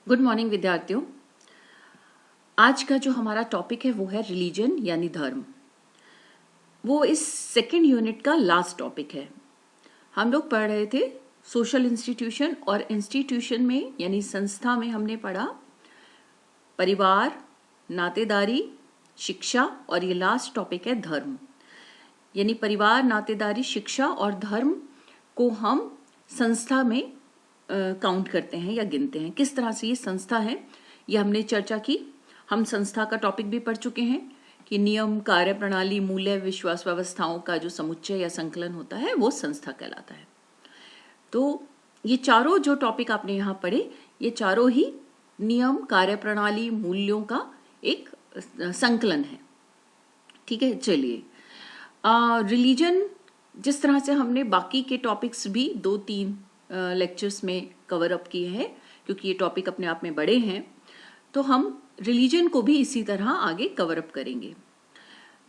Good morning विद्यार्थियों। आज का जो हमारा टॉपिक है वो है रिलीजन यानी धर्म। वो इस सेकेंड यूनिट का लास्ट टॉपिक है। हम लोग पढ़ रहे थे सोशल इंस्टीट्यूशन, और इंस्टीट्यूशन में यानी संस्था में हमने पढ़ा परिवार, नातेदारी, शिक्षा, और ये लास्ट टॉपिक है धर्म। यानी परिवार, नातेदारी, शिक्षा और धर्म को हम संस्था में काउंट करते हैं या गिनते हैं। किस तरह से ये संस्था है ये हमने चर्चा की। हम संस्था का टॉपिक भी पढ़ चुके हैं कि नियम, कार्य प्रणाली, मूल्य, विश्वास व्यवस्थाओं का जो समुच्चय या संकलन होता है वो संस्था कहलाता है। तो ये चारों जो टॉपिक आपने यहाँ पढ़े, ये चारों ही नियम, कार्य प्रणाली, मूल्यों का एक संकलन है। ठीक है, चलिए रिलीजन जिस तरह से हमने बाकी के टॉपिक्स भी 2-3 लेक्चर्स में कवर अप किए हैं, क्योंकि ये टॉपिक अपने आप में बड़े हैं, तो हम रिलीजन को भी इसी तरह आगे कवर अप करेंगे।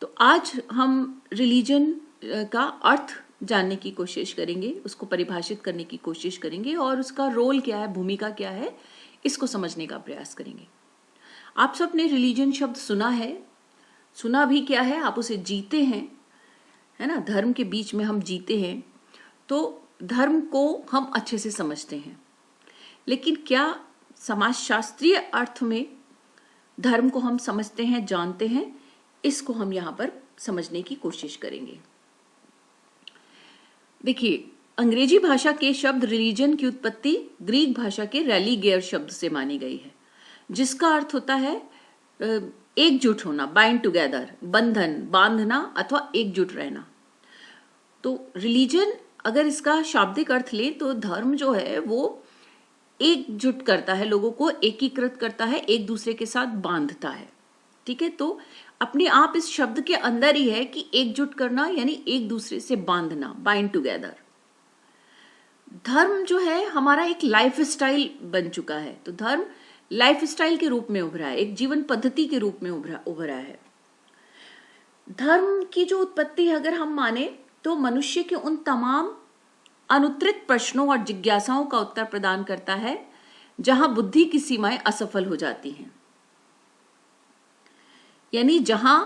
तो आज हम रिलीजन का अर्थ जानने की कोशिश करेंगे, उसको परिभाषित करने की कोशिश करेंगे और उसका रोल क्या है, भूमिका क्या है, इसको समझने का प्रयास करेंगे। आप सबने रिलीजन शब्द सुना है, सुना भी क्या है, आप उसे जीते हैं, है ना। धर्म के बीच में हम जीते हैं, तो धर्म को हम अच्छे से समझते हैं, लेकिन क्या समाजशास्त्रीय अर्थ में धर्म को हम समझते हैं, जानते हैं, इसको हम यहां पर समझने की कोशिश करेंगे। देखिए, अंग्रेजी भाषा के शब्द रिलीजन की उत्पत्ति ग्रीक भाषा के रेलिगेयर शब्द से मानी गई है, जिसका अर्थ होता है एकजुट होना, बाइंड टुगेदर, बंधन, बांधना अथवा एकजुट रहना। तो रिलीजन अगर इसका शाब्दिक अर्थ ले तो धर्म जो है वो एकजुट करता है, लोगों को एकीकृत करता है, एक दूसरे के साथ बांधता है। ठीक है, तो अपने आप इस शब्द के अंदर ही है कि एकजुट करना यानी एक दूसरे से बांधना, बाइंड टुगेदर। धर्म जो है हमारा एक लाइफ स्टाइल बन चुका है। तो धर्म लाइफ स्टाइल के रूप में उभरा है, एक जीवन पद्धति के रूप में उभरा है। धर्म की जो उत्पत्ति अगर हम माने तो मनुष्य के उन तमाम अनुत्तरित प्रश्नों और जिज्ञासाओं का उत्तर प्रदान करता है जहां बुद्धि की सीमाएं असफल हो जाती हैं। यानी जहां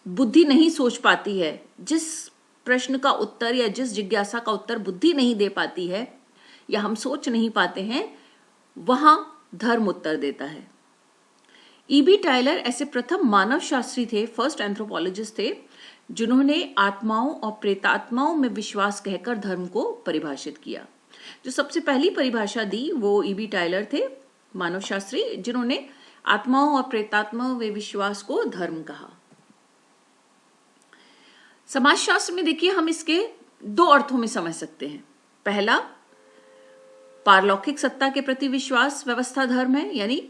बुद्धि नहीं सोच पाती है, जिस प्रश्न का उत्तर या जिस जिज्ञासा का उत्तर बुद्धि नहीं दे पाती है या हम सोच नहीं पाते हैं, वहां धर्म उत्तर देता है। ईबी टायलर ऐसे प्रथम मानव शास्त्री थे, फर्स्ट एंथ्रोपोलॉजिस्ट थे, जिन्होंने आत्माओं और प्रेतात्माओं में विश्वास कहकर धर्म को परिभाषित किया। जो सबसे पहली परिभाषा दी वो ईबी टायलर थे, मानव शास्त्री, जिन्होंने आत्माओं और प्रेतात्माओं में विश्वास को धर्म कहा। समाजशास्त्र में देखिए हम इसके 2 अर्थों में समझ सकते हैं। पहला, पारलौकिक सत्ता के प्रति विश्वास व्यवस्था धर्म है, यानी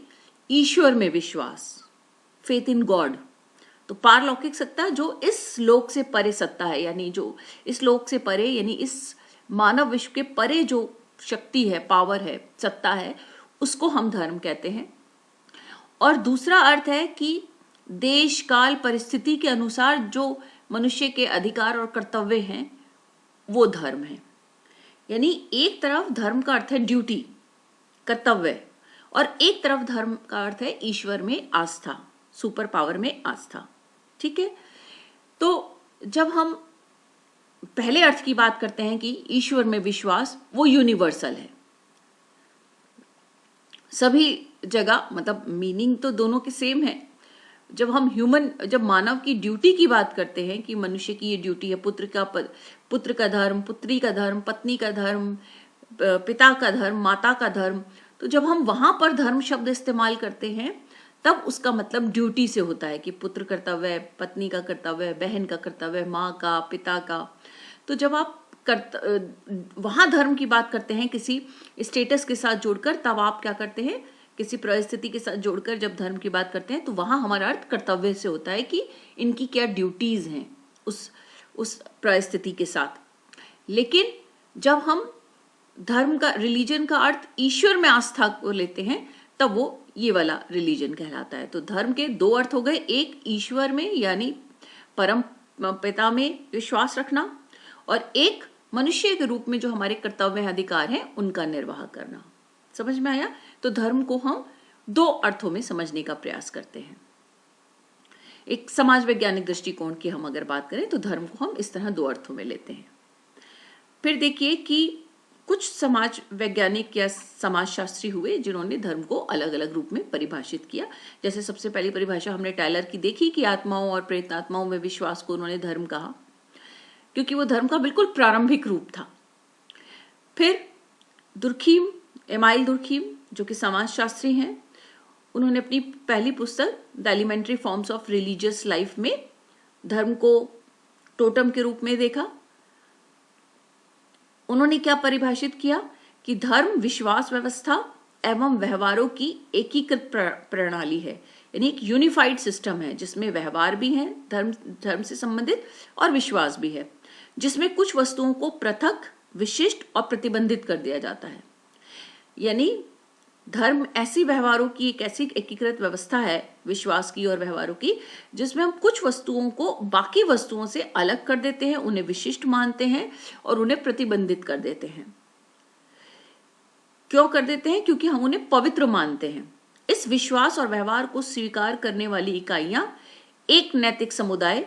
ईश्वर में विश्वास, फेथ इन गॉड। तो पारलौकिक सत्ता जो इस लोक से परे सत्ता है, यानी जो इस लोक से परे यानी इस मानव विश्व के परे जो शक्ति है, पावर है, सत्ता है, उसको हम धर्म कहते हैं। और दूसरा अर्थ है कि देश, काल, परिस्थिति के अनुसार जो मनुष्य के अधिकार और कर्तव्य हैं वो धर्म है। यानी एक तरफ धर्म का अर्थ है ड्यूटी, कर्तव्य, और एक तरफ धर्म का अर्थ है ईश्वर में आस्था, सुपर पावर में आस्था। ठीक है, तो जब हम पहले अर्थ की बात करते हैं कि ईश्वर में विश्वास, वो यूनिवर्सल है, सभी जगह, मतलब मीनिंग तो दोनों के सेम है। जब हम जब मानव की ड्यूटी की बात करते हैं कि मनुष्य की ये ड्यूटी है, पुत्र का धर्म, पुत्री का धर्म, पत्नी का धर्म, पिता का धर्म, माता का धर्म, तो जब हम वहां पर धर्म शब्द इस्तेमाल करते हैं तब उसका मतलब ड्यूटी से होता है कि पुत्र कर्तव्य, पत्नी का कर्तव्य, बहन का कर्तव्य, माँ का, पिता का। तो जब आप वहां धर्म की बात करते हैं किसी स्टेटस के साथ जोड़कर, तब आप क्या करते हैं, किसी परिस्थिति के साथ जोड़कर जब धर्म की बात करते हैं तो वहां हमारा अर्थ कर्तव्य से होता है कि इनकी क्या ड्यूटीज हैं उस परिस्थिति के साथ। लेकिन जब हम धर्म का, रिलीजन का अर्थ ईश्वर में आस्था को लेते हैं, तब वो ये वाला रिलीजन कहलाता है। तो धर्म के 2 अर्थ हो गए, एक ईश्वर में यानी परम पिता में विश्वास रखना, और एक मनुष्य के रूप में जो हमारे कर्तव्य अधिकार हैं उनका निर्वाह करना। समझ में आया? तो धर्म को हम दो अर्थों में समझने का प्रयास करते हैं। एक समाज वैज्ञानिक दृष्टिकोण की हम अगर बात करें तो धर्म को हम इस तरह दो अर्थों में लेते हैं। फिर देखिए कि कुछ समाज वैज्ञानिक या समाजशास्त्री हुए जिन्होंने धर्म को अलग अलग रूप में परिभाषित किया। जैसे सबसे पहली परिभाषा हमने टायलर की देखी कि आत्माओं और प्रेतात्माओं में विश्वास को उन्होंने धर्म कहा, क्योंकि वो धर्म का बिल्कुल प्रारंभिक रूप था। फिर दुर्खीम, एमाइल दुर्खीम, जो कि समाजशास्त्री हैं, उन्होंने अपनी पहली पुस्तक The Elementary Forms of Religious Life में धर्म को टोटम के रूप में देखा। उन्होंने क्या परिभाषित किया कि धर्म विश्वास व्यवस्था एवं व्यवहारों की एकीकृत प्रणाली है, यानी एक यूनिफाइड सिस्टम है जिसमें व्यवहार भी है धर्म से संबंधित और विश्वास भी है, जिसमें कुछ वस्तुओं को पृथक, विशिष्ट और प्रतिबंधित कर दिया जाता है। यानी धर्म ऐसी व्यवहारों की एक ऐसी एकीकृत व्यवस्था है, विश्वास की और व्यवहारों की, जिसमें हम कुछ वस्तुओं को बाकी वस्तुओं से अलग कर देते हैं, उन्हें विशिष्ट मानते हैं और उन्हें प्रतिबंधित कर देते हैं। क्यों कर देते हैं? क्योंकि हम उन्हें पवित्र मानते हैं। इस विश्वास और व्यवहार को स्वीकार करने वाली इकाइयां एक नैतिक समुदाय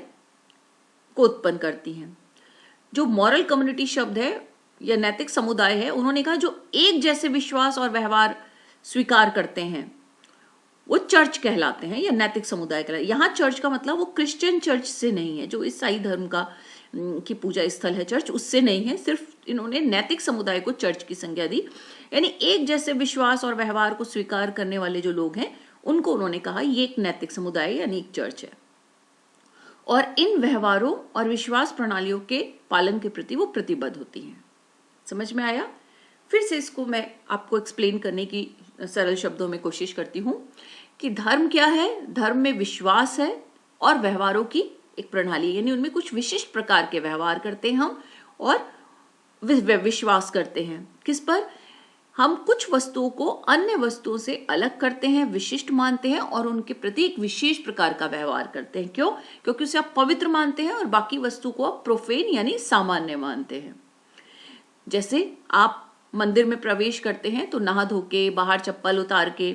को उत्पन्न करती हैं। जो मॉरल कम्युनिटी शब्द है या नैतिक समुदाय है, उन्होंने कहा जो एक जैसे विश्वास और व्यवहार स्वीकार करते हैं वो चर्च कहलाते हैं या नैतिक समुदाय कहलाते हैं। यहाँ चर्च का मतलब वो क्रिश्चियन चर्च से नहीं है, जो ईसाई धर्म का की पूजा स्थल है चर्च, उससे नहीं है। सिर्फ इन्होंने नैतिक समुदाय को चर्च की संज्ञा दी, यानी एक जैसे विश्वास और व्यवहार को स्वीकार करने वाले जो लोग हैं उनको उन्होंने कहा ये एक नैतिक समुदाय यानी एक चर्च है, और इन व्यवहारों और विश्वास प्रणालियों के पालन के प्रति वो प्रतिबद्ध होती हैं। समझ में आया? फिर से इसको मैं आपको एक्सप्लेन करने की सरल शब्दों में कोशिश करती हूं कि धर्म क्या है। धर्म में विश्वास है और व्यवहारों की एक प्रणाली है, यानी उनमें कुछ विशिष्ट प्रकार के व्यवहार करते हैं हम और विश्वास करते हैं। किस पर? हम कुछ वस्तुओं को अन्य वस्तुओं से अलग करते हैं, विशिष्ट मानते हैं और उनके प्रति एक विशेष प्रकार का व्यवहार करते हैं। क्यों? क्योंकि उसे आप पवित्र मानते हैं और बाकी वस्तु को आप प्रोफेन यानी सामान्य मानते हैं। जैसे आप मंदिर में प्रवेश करते हैं तो नहा धो के, बाहर चप्पल उतार के,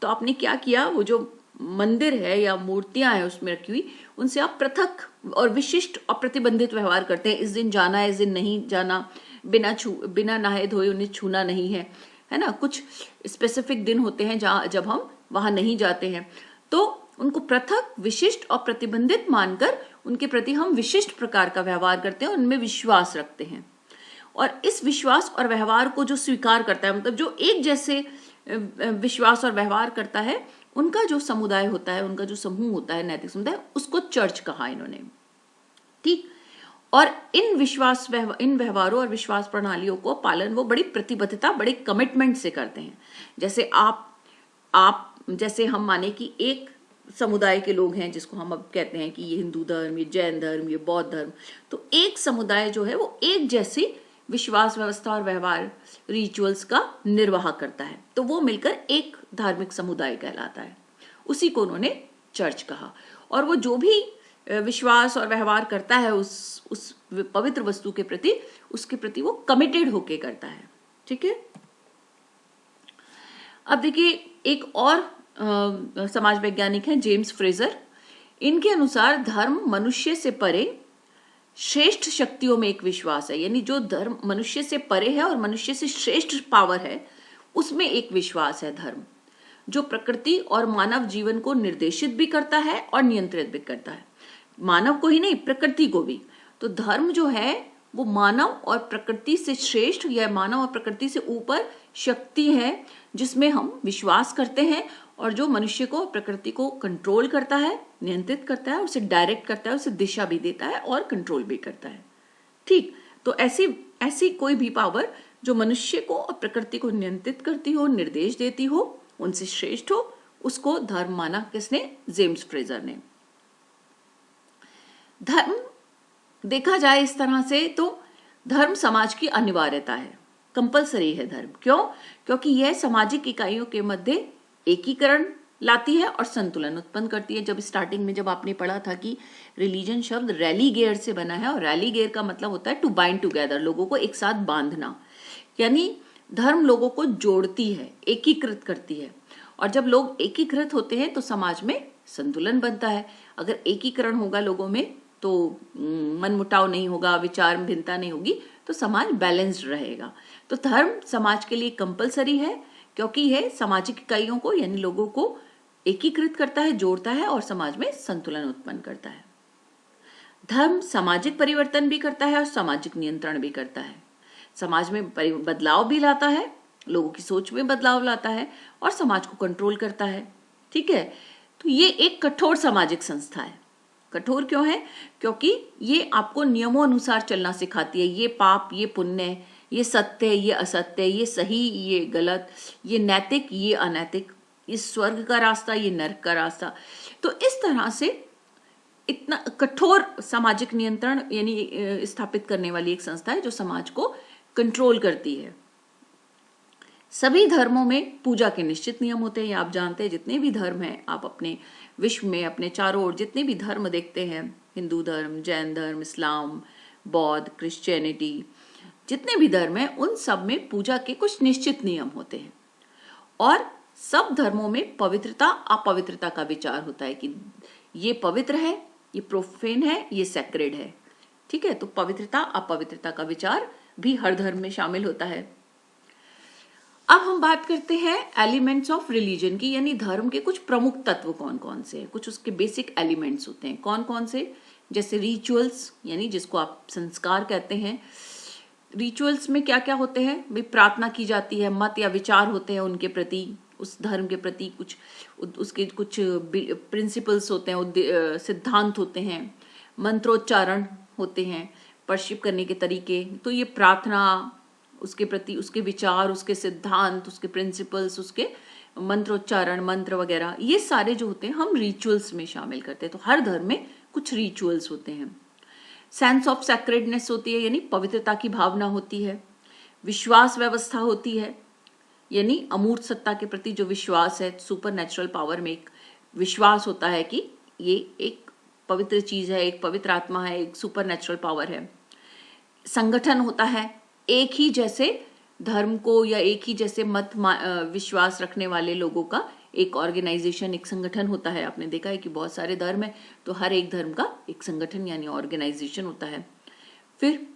तो आपने क्या किया, वो जो मंदिर है या मूर्तियां हैं उसमें रखी हुई, उनसे आप पृथक और विशिष्ट और प्रतिबंधित व्यवहार करते हैं। इस दिन जाना है, इस दिन नहीं जाना, बिना नहाए धोए उन्हें छूना नहीं है, है ना। कुछ स्पेसिफिक दिन होते हैं जब हम वहां नहीं जाते हैं, तो उनको पृथक, विशिष्ट और प्रतिबंधित मानकर उनके प्रति हम विशिष्ट प्रकार का व्यवहार करते हैं, उनमें विश्वास रखते हैं। और इस विश्वास और व्यवहार को जो स्वीकार करता है, मतलब जो एक जैसे विश्वास और व्यवहार करता है, उनका जो समुदाय होता है, उनका जो समूह होता है, नैतिक समुदाय, उसको चर्च कहा इन्होंने। ठीक। और इन व्यवहारों और विश्वास प्रणालियों को पालन वो बड़ी प्रतिबद्धता, बड़े कमिटमेंट से करते हैं। जैसे आप जैसे हम माने कि एक समुदाय के लोग हैं जिसको हम अब कहते हैं कि ये हिंदू धर्म, ये जैन धर्म, ये बौद्ध धर्म, तो एक समुदाय जो है वो एक जैसी विश्वास व्यवस्था और व्यवहार, रिचुअल्स का निर्वाह करता है, तो वो मिलकर एक धार्मिक समुदाय कहलाता है। उसी को उन्होंने चर्च कहा। और वो जो भी विश्वास और व्यवहार करता है उस पवित्र वस्तु के प्रति, उसके प्रति वो कमिटेड होके करता है। ठीक है। अब देखिए एक और समाज वैज्ञानिक हैं जेम्स फ्रेजर। इनके अनुसार धर्म मनुष्य से परे श्रेष्ठ शक्तियों में एक विश्वास है, यानी जो धर्म मनुष्य से परे है और मनुष्य से श्रेष्ठ पावर है, उसमें एक विश्वास है धर्म, जो प्रकृति और मानव जीवन को निर्देशित भी करता है और नियंत्रित भी करता है। मानव को ही नहीं, प्रकृति को भी। तो धर्म जो है वो मानव और प्रकृति से श्रेष्ठ या मानव और प्रकृति से ऊपर शक्ति है, जिसमें हम विश्वास करते हैं और जो मनुष्य को, प्रकृति को कंट्रोल करता है, नियंत्रित करता है, उसे डायरेक्ट करता है, उसे दिशा भी देता है और कंट्रोल भी करता है। ठीक। तो ऐसी कोई भी पावर जो मनुष्य को और प्रकृति को नियंत्रित करती हो, निर्देश देती हो, उनसे श्रेष्ठ हो, उसको धर्म माना किसने? जेम्स फ्रेजर ने। धर्म देखा जाए इस तरह से तो धर्म समाज की अनिवार्यता है, कंपलसरी है धर्म। क्यों? क्योंकि यह सामाजिक इकाइयों के मध्य एकीकरण लाती है और संतुलन उत्पन्न करती है। जब स्टार्टिंग में जब आपने पढ़ा था कि रिलीजन शब्द रैलीगेयर से बना है, और रैलीगेयर का मतलब होता है टू बाइंड टुगेदर, लोगों को एक साथ बांधना। यानी धर्म लोगों को जोड़ती है, एकीकृत करती है, और जब लोग एकीकृत होते हैं तो समाज में संतुलन बनता है। अगर एकीकरण होगा लोगों में तो मनमुटाव नहीं होगा, विचार भिन्नता नहीं होगी, तो समाज बैलेंस्ड रहेगा। तो धर्म समाज के लिए कंपलसरी है, क्योंकि यह सामाजिक इकाइयों को यानी लोगों को एकीकृत करता है, जोड़ता है और समाज में संतुलन उत्पन्न करता है। धर्म सामाजिक परिवर्तन भी करता है और सामाजिक नियंत्रण भी करता है। समाज में बदलाव भी लाता है, लोगों की सोच में बदलाव लाता है और समाज को कंट्रोल करता है। ठीक है, तो ये एक कठोर सामाजिक संस्था है। कठोर क्यों है? क्योंकि ये आपको नियमों अनुसार चलना सिखाती है। ये पाप, ये पुण्य, ये सत्य, ये असत्य, ये सही, ये गलत, ये नैतिक, ये अनैतिक, ये स्वर्ग का रास्ता, ये नरक का रास्ता। तो इस तरह से इतना कठोर सामाजिक नियंत्रण यानी स्थापित करने वाली एक संस्था है जो समाज को कंट्रोल करती है। सभी धर्मों में पूजा के निश्चित नियम होते हैं, ये आप जानते हैं। जितने भी धर्म हैं, आप अपने विश्व में अपने चारों ओर जितने भी धर्म देखते हैं, हिंदू धर्म, जैन धर्म, इस्लाम, बौद्ध, क्रिश्चियनिटी, जितने भी धर्म हैं, उन सब में पूजा के कुछ निश्चित नियम होते हैं। और सब धर्मों में पवित्रता अपवित्रता का विचार होता है कि ये पवित्र है, ये प्रोफेन है, ये सैक्रेड है। ठीक है, तो पवित्रता अपवित्रता का विचार भी हर धर्म में शामिल होता है। अब हम बात करते हैं एलिमेंट्स ऑफ रिलीजन की, यानी धर्म के कुछ प्रमुख तत्व कौन कौन से हैं, कुछ उसके बेसिक एलिमेंट्स होते हैं। कौन कौन से? जैसे रिचुअल्स, यानी जिसको आप संस्कार कहते हैं। रिचुअल्स में क्या क्या होते हैं? भाई प्रार्थना की जाती है, मत या विचार होते हैं उनके प्रति, उस धर्म के प्रति कुछ उसके कुछ प्रिंसिपल्स होते हैं, सिद्धांत होते हैं, मंत्रोच्चारण होते हैं, वर्शिप करने के तरीके। तो ये प्रार्थना, उसके प्रति उसके विचार, उसके सिद्धांत, उसके प्रिंसिपल्स, उसके मंत्रोच्चारण, मंत्र वगैरह, ये सारे जो होते हैं हम रिचुअल्स में शामिल करते हैं। तो हर धर्म में कुछ रिचुअल्स होते हैं। सेंस ऑफ सैक्रेडनेस होती है, यानी पवित्रता की भावना होती है। विश्वास व्यवस्था होती है, यानी अमूर्त सत्ता के प्रति जो विश्वास है, सुपर नेचुरल पावर में एक विश्वास होता है कि ये एक पवित्र चीज है, एक पवित्र आत्मा है, एक सुपर नेचुरल पावर है। संगठन होता है, एक ही जैसे धर्म को या एक ही जैसे मत विश्वास रखने वाले लोगों का एक ऑर्गेनाइजेशन, एक संगठन होता है। आपने देखा है कि बहुत सारे धर्म है, तो हर एक धर्म का एक संगठन यानी ऑर्गेनाइजेशन होता है। फिर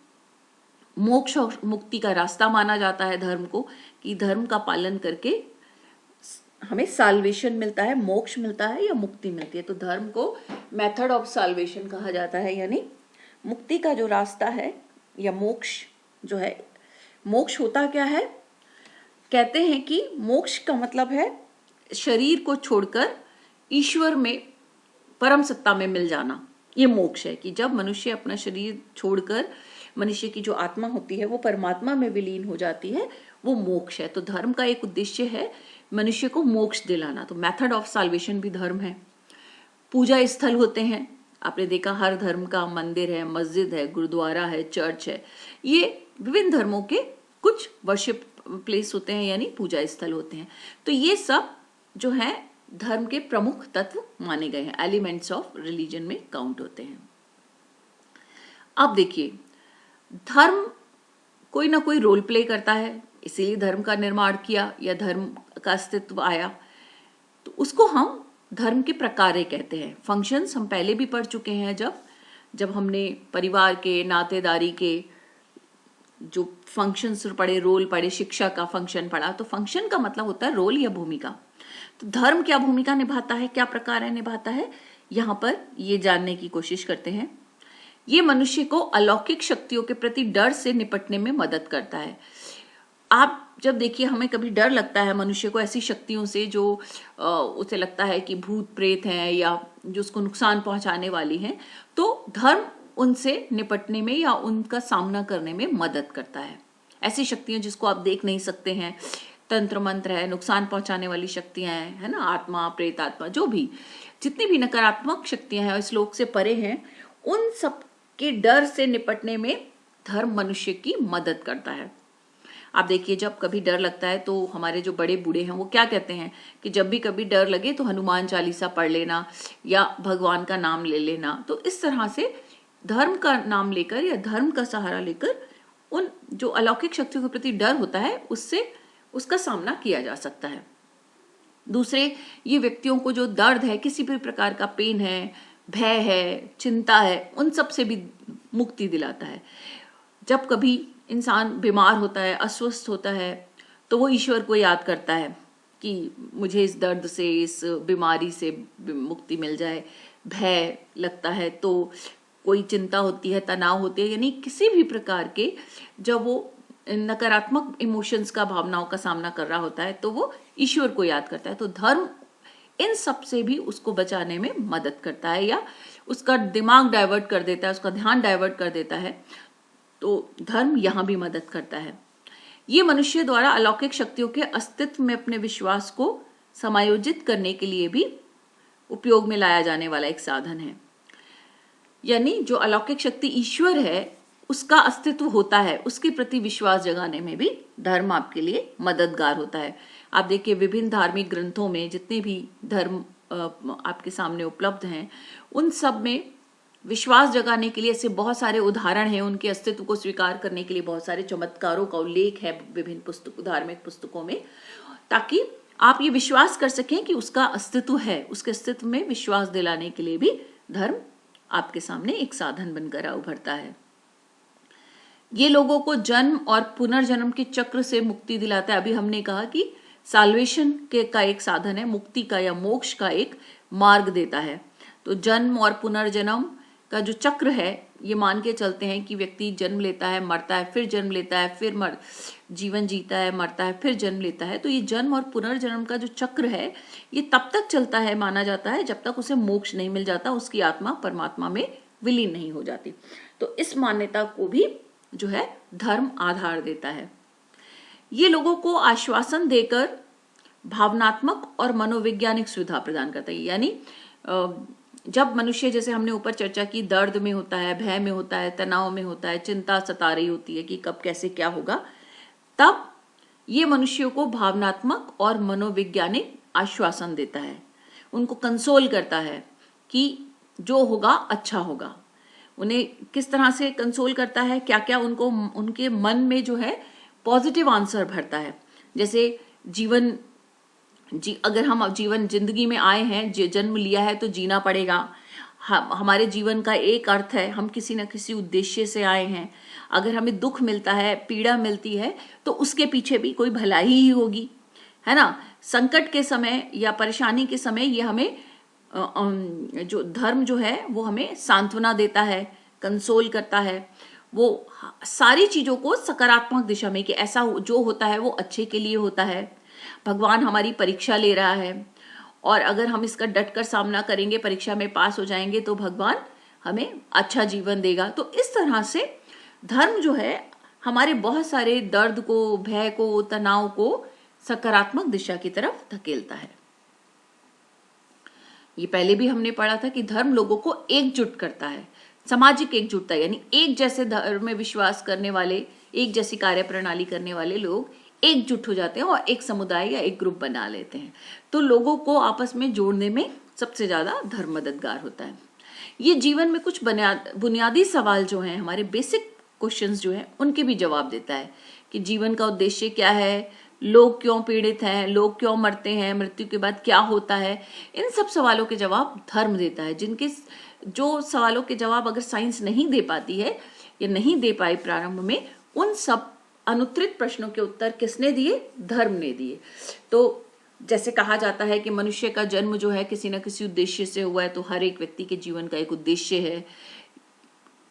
मोक्ष और मुक्ति का रास्ता माना जाता है धर्म को, कि धर्म का पालन करके हमें साल्वेशन मिलता है, मोक्ष मिलता है या मुक्ति मिलती है। तो धर्म को मेथड ऑफ साल्वेशन कहा जाता है, यानी मुक्ति का जो रास्ता है या मोक्ष जो है। मोक्ष होता क्या है? कहते हैं कि मोक्ष का मतलब है शरीर को छोड़कर ईश्वर में, परम सत्ता में मिल जाना। ये मोक्ष है कि जब मनुष्य अपना शरीर छोड़कर मनुष्य की जो आत्मा होती है वो परमात्मा में विलीन हो जाती है, वो मोक्ष है। तो धर्म का एक उद्देश्य है मनुष्य को मोक्ष दिलाना। तो मेथड ऑफ साल्वेशन भी धर्म है। पूजा स्थल होते हैं, आपने देखा हर धर्म का मंदिर है, मस्जिद है, गुरुद्वारा है, चर्च है। ये विभिन्न धर्मों के कुछ वर्शिप प्लेस होते हैं, यानी पूजा स्थल होते हैं। तो ये सब जो है धर्म के प्रमुख तत्व माने गए हैं, एलिमेंट्स ऑफ रिलीजन में काउंट होते हैं। अब देखिए, धर्म कोई ना कोई रोल प्ले करता है, इसीलिए धर्म का निर्माण किया या धर्म का अस्तित्व आया। तो उसको हम धर्म के प्रकार कहते हैं। फंक्शंस हम पहले भी पढ़ चुके हैं, जब हमने परिवार के, नातेदारी के जो फंक्शंस पढ़े, रोल पढ़े, शिक्षा का फंक्शन पढ़ा। तो फंक्शन का मतलब होता है रोल या भूमिका। तो धर्म क्या भूमिका निभाता है, क्या प्रकार है निभाता है, यहाँ पर ये जानने की कोशिश करते हैं। ये मनुष्य को अलौकिक शक्तियों के प्रति डर से निपटने में मदद करता है। आप जब देखिए, हमें कभी डर लगता है मनुष्य को ऐसी शक्तियों से जो उसे लगता है कि भूत प्रेत हैं या जो उसको नुकसान पहुंचाने वाली हैं, तो धर्म उनसे निपटने में या उनका सामना करने में मदद करता है। ऐसी शक्तियां जिसको आप देख नहीं सकते हैं, तंत्र मंत्र है, नुकसान पहुंचाने वाली शक्तियां हैं, है ना, आत्मा, प्रेत आत्मा, जो भी जितनी भी नकारात्मक शक्तियां हैं इस लोक से परे हैं, उन सब के डर से निपटने में धर्म मनुष्य की मदद करता है। आप देखिए, जब कभी डर लगता है तो हमारे जो बड़े बूढ़े हैं वो क्या कहते हैं कि जब भी कभी डर लगे तो हनुमान चालीसा पढ़ लेना या भगवान का नाम ले लेना। तो इस तरह से धर्म का नाम लेकर या धर्म का सहारा लेकर उन जो अलौकिक शक्तियों के प्रति डर होता है उससे उसका सामना किया जा सकता है। दूसरे, ये व्यक्तियों को जो दर्द है, किसी भी प्रकार का पेन है, भय है, चिंता है, उन सब से भी मुक्ति दिलाता है। जब कभी इंसान बीमार होता है, अस्वस्थ होता है, तो वो ईश्वर को याद करता है कि मुझे इस दर्द से, इस बीमारी से मुक्ति मिल जाए। भय लगता है तो कोई चिंता होती है, तनाव होती है, यानी किसी भी प्रकार के जब वो नकारात्मक इमोशंस का, भावनाओं का सामना कर रहा होता है तो वो ईश्वर को याद करता है। तो धर्म इन सब से भी उसको बचाने में मदद करता है, या उसका दिमाग डाइवर्ट कर देता है, उसका ध्यान डाइवर्ट कर देता है। तो धर्म यहाँ भी मदद करता है। ये मनुष्य द्वारा अलौकिक शक्तियों के अस्तित्व में अपने विश्वास को समायोजित करने के लिए भी उपयोग में लाया जाने वाला एक साधन है। यानी जो अलौकिक शक्ति ईश्वर है, उसका अस्तित्व होता है, उसके प्रति विश्वास जगाने में भी धर्म आपके लिए मददगार होता है। आप देखिए, विभिन्न धार्मिक ग्रंथों में जितने भी धर्म आपके सामने उपलब्ध हैं, उन सब में विश्वास जगाने के लिए ऐसे बहुत सारे उदाहरण हैं। उनके अस्तित्व को स्वीकार करने के लिए बहुत सारे चमत्कारों का उल्लेख है विभिन्न धार्मिक पुस्तकों में, ताकि आप ये विश्वास कर सकें कि उसका अस्तित्व है। उसके अस्तित्व में विश्वास दिलाने के लिए भी धर्म आपके सामने एक साधन बनकर उभरता है। ये लोगों को जन्म और पुनर्जन्म के चक्र से मुक्ति दिलाता है। अभी हमने कहा कि साल्वेशन का एक साधन है, मुक्ति का या मोक्ष का एक मार्ग देता है। तो जन्म और पुनर्जन्म का जो चक्र है, ये मान के चलते हैं कि व्यक्ति जन्म लेता है, मरता है, फिर जन्म लेता है, फिर जीवन जीता है, मरता है, फिर जन्म लेता है। तो ये जन्म और पुनर्जन्म का जो चक्र है, ये तब तक चलता है, माना जाता है, जब तक उसे मोक्ष नहीं मिल जाता, उसकी आत्मा परमात्मा में विलीन नहीं हो जाती। तो इस मान्यता को भी जो है धर्म आधार देता है। ये लोगों को आश्वासन देकर भावनात्मक और मनोवैज्ञानिक सुविधा प्रदान करता है। यानी जब मनुष्य, जैसे हमने ऊपर चर्चा की, दर्द में होता है, भय में होता है, तनाव में होता है, चिंता सता रही होती है कि कब कैसे क्या होगा, तब ये मनुष्यों को भावनात्मक और मनोवैज्ञानिक आश्वासन देता है, उनको कंसोल करता है कि जो होगा अच्छा होगा। उन्हें किस तरह से कंसोल करता है, क्या क्या उनको उनके मन में जो है पॉजिटिव आंसर भरता है। जैसे अगर हम जिंदगी में आए हैं, जन्म लिया है तो जीना पड़ेगा। हमारे जीवन का एक अर्थ है, हम किसी न किसी उद्देश्य से आए हैं। अगर हमें दुख मिलता है, पीड़ा मिलती है, तो उसके पीछे भी कोई भलाई ही होगी, है ना। संकट के समय या परेशानी के समय ये हमें जो धर्म जो है वो हमें सांत्वना देता है, कंसोल करता है। वो सारी चीजों को सकारात्मक दिशा में, कि ऐसा जो होता है वो अच्छे के लिए होता है। भगवान हमारी परीक्षा ले रहा है, और अगर हम इसका डटकर सामना करेंगे, परीक्षा में पास हो जाएंगे, तो भगवान हमें अच्छा जीवन देगा। तो इस तरह से धर्म जो है हमारे बहुत सारे दर्द को, भय को, तनाव को सकारात्मक दिशा की तरफ धकेलता है। ये पहले भी हमने पढ़ा था कि धर्म लोगों को एकजुट करता है, सामाजिक एकजुटता, यानी एक जैसे धर्म में विश्वास करने वाले, एक जैसी कार्य प्रणाली करने वाले लोग एकजुट हो जाते हैं और एक समुदाय या एक ग्रुप बना लेते हैं। तो लोगों को आपस में जोड़ने में सबसे ज्यादा धर्म मददगार होता है। ये जीवन में कुछ बुनियादी सवाल जो हैं, हमारे बेसिक क्वेश्चंस जो हैं, उनके भी जवाब देता है कि जीवन का उद्देश्य क्या है, लोग क्यों पीड़ित हैं, लोग क्यों मरते हैं, मृत्यु के बाद क्या होता है। इन सब सवालों के जवाब धर्म देता है, जो सवालों के जवाब अगर साइंस नहीं दे पाती है या नहीं दे पाई प्रारंभ में, उन सब अनुत्तरित प्रश्नों के उत्तर किसने दिए? धर्म ने दिए। तो जैसे कहा जाता है कि मनुष्य का जन्म जो है किसी न किसी उद्देश्य से हुआ है, तो हर एक व्यक्ति के जीवन का एक उद्देश्य है।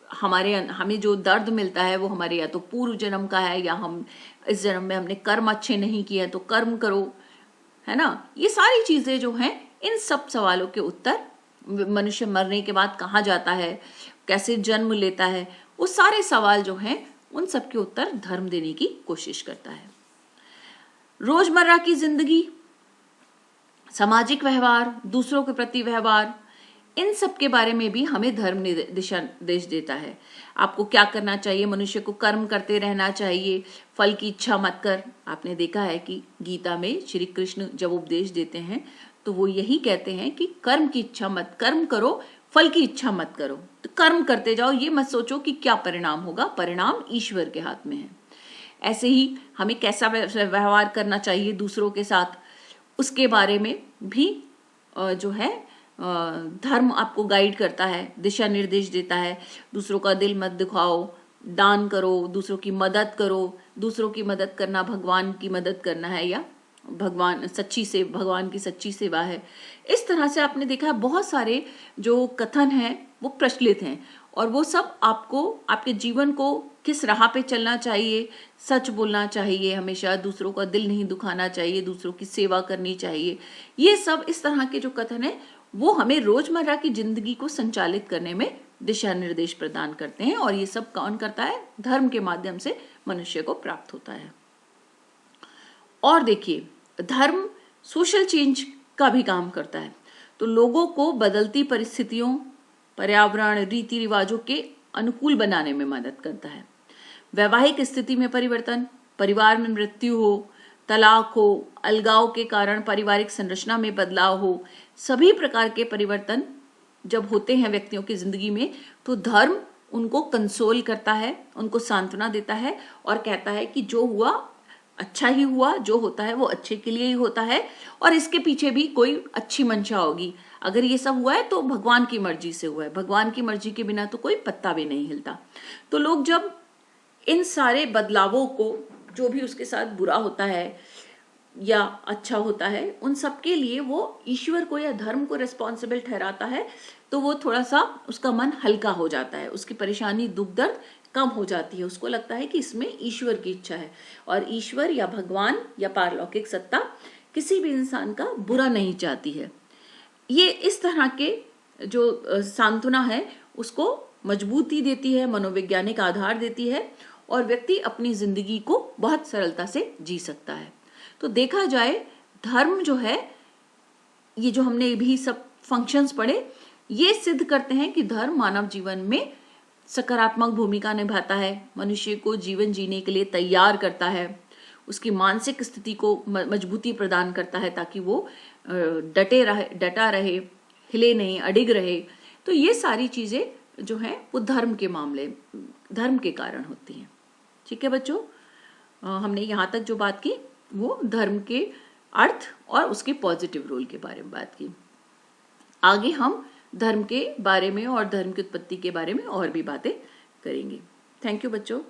हमें जो दर्द मिलता है वो हमारे या तो पूर्व जन्म का है, या हम इस जन्म में हमने कर्म अच्छे नहीं किए तो कर्म करो, है ना। ये सारी चीजें जो हैं, इन सब सवालों के उत्तर, मनुष्य मरने के बाद कहाँ जाता है, कैसे जन्म लेता है, वो सारे सवाल जो हैं, उन सब के उत्तर धर्म देने की कोशिश करता है। रोजमर्रा की जिंदगी, सामाजिक व्यवहार, दूसरों के प्रति व्यवहार, इन सब के बारे में भी हमें धर्म दिशा निर्देश देता है। आपको क्या करना चाहिए? मनुष्य को कर्म करते रहना चाहिए, फल की इच्छा मत कर। आपने देखा है कि गीता में श्री कृष्ण जब उपदेश देते हैं तो वो यही कहते हैं कि कर्म की इच्छा मत, कर्म करो, फल की इच्छा मत करो, तो कर्म करते जाओ, ये मत सोचो कि क्या परिणाम होगा, परिणाम ईश्वर के हाथ में है। ऐसे ही हमें कैसा व्यवहार करना चाहिए दूसरों के साथ, उसके बारे में भी जो है धर्म आपको गाइड करता है, दिशा निर्देश देता है। दूसरों का दिल मत दुखाओ, दान करो, दूसरों की मदद करो। दूसरों की मदद करना भगवान की मदद करना है, या भगवान की सच्ची सेवा है। इस तरह से आपने देखा है बहुत सारे जो कथन हैं वो प्रचलित हैं, और वो सब आपको आपके जीवन को किस राह पे चलना चाहिए, सच बोलना चाहिए, हमेशा दूसरों का दिल नहीं दुखाना चाहिए, दूसरों की सेवा करनी चाहिए, ये सब इस तरह के जो कथन है वो हमें रोजमर्रा की जिंदगी को संचालित करने में दिशा निर्देश प्रदान करते हैं। और ये सब कौन करता है? धर्म के माध्यम से मनुष्य को प्राप्त होता है। और देखिए, धर्म सोशल चेंज का भी काम करता है, तो लोगों को बदलती परिस्थितियों, पर्यावरण, रीति रिवाजों के अनुकूल बनाने में मदद करता है। वैवाहिक स्थिति में परिवर्तन, परिवार में मृत्यु हो, तलाक हो, अलगाव के कारण पारिवारिक संरचना में बदलाव हो, सभी प्रकार के परिवर्तन जब होते हैं व्यक्तियों की जिंदगी में, तो धर्म उनको कंसोल करता है, उनको सांत्वना देता है और कहता है कि जो हुआ अच्छा ही हुआ, जो होता है वो अच्छे के लिए ही होता है, और इसके पीछे भी कोई अच्छी मंशा होगी। अगर ये सब हुआ है तो भगवान की मर्जी से हुआ है, भगवान की मर्जी के बिना तो कोई पत्ता भी नहीं हिलता। तो लोग जब इन सारे बदलावों को, जो भी उसके साथ बुरा होता है या अच्छा होता है, उन सब के लिए वो ईश्वर को या धर्म को रिस्पॉन्सिबल ठहराता है, तो वो थोड़ा सा उसका मन हल्का हो जाता है, उसकी परेशानी, दुख दर्द कम हो जाती है। उसको लगता है कि इसमें ईश्वर की इच्छा है, और ईश्वर या भगवान या पारलौकिक सत्ता किसी भी इंसान का बुरा नहीं चाहती है। ये इस तरह के जो सांत्वना है उसको मजबूती देती है, मनोवैज्ञानिक आधार देती है, और व्यक्ति अपनी जिंदगी को बहुत सरलता से जी सकता है। तो देखा जाए, धर्म जो है, ये जो हमने भी सब फंक्शंस पढ़े, ये सिद्ध करते हैं कि धर्म मानव जीवन में सकारात्मक भूमिका निभाता है, मनुष्य को जीवन जीने के लिए तैयार करता है, उसकी मानसिक स्थिति को मजबूती प्रदान करता है ताकि वो डटा रहे, हिले नहीं, अडिग रहे। तो ये सारी चीजें जो हैं वो धर्म के कारण होती हैं। ठीक है बच्चों, हमने यहाँ तक जो बात की वो धर्म के अर्थ और उसके पॉजिटिव रोल के बारे में बात की। आगे हम धर्म के बारे में और धर्म की उत्पत्ति के बारे में और भी बातें करेंगे। थैंक यू बच्चों।